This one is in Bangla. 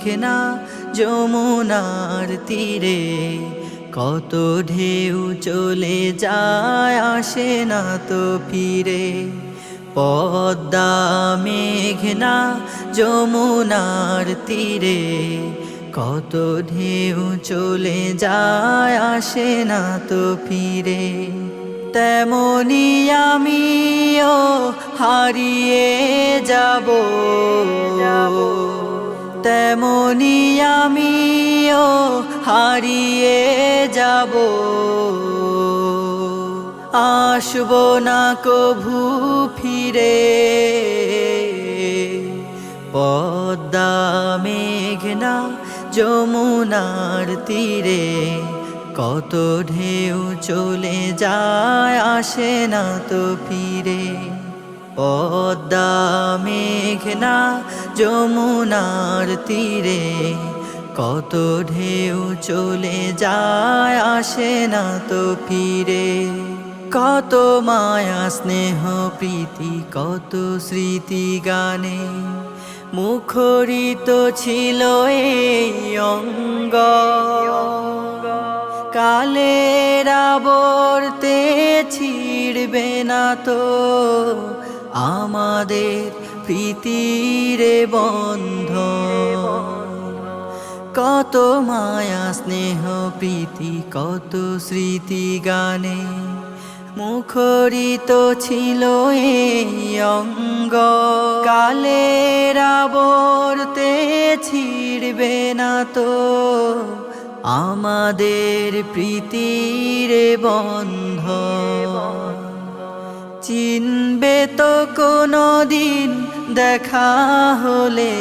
মেঘনা যমুনার তীরে, কত ঢেউ চলে যায় আসে না তো ফিরে। পদ্মা মেঘনা যমুনার তীরে, কত ঢেউ চলে যায় আসে না তো ফিরে। তেমনি আমিও হারিয়ে যাব, তেমনি আমিও হারিয়ে যাব, আসব না কভু ফিরে। পদ্মা মেঘনা যমুনার তীরে, কত ঢেউ চলে যায় আসে না তো ফিরে। পদ্মা মেঘনা যমুনার তীরে, কত ঢেউ চলে যায় আসে না তো ফিরে। কত মায়া স্নেহ প্রীতি কত স্মৃতি গানে, মুখরিত ছিল এই অঙ্গ। কালের আবর্তে ছিড়বে না তো আমাদের প্রীতির বন্ধন। কত মায়া স্নেহ প্রীতি কত স্মৃতি গানে, মুখরিত ছিল এই অঙ্গ। কালের আবর্তে ছিড়বে না তো আমাদের প্রীতির বন্ধন। চিনবে তো কোনো দিন দেখা হলে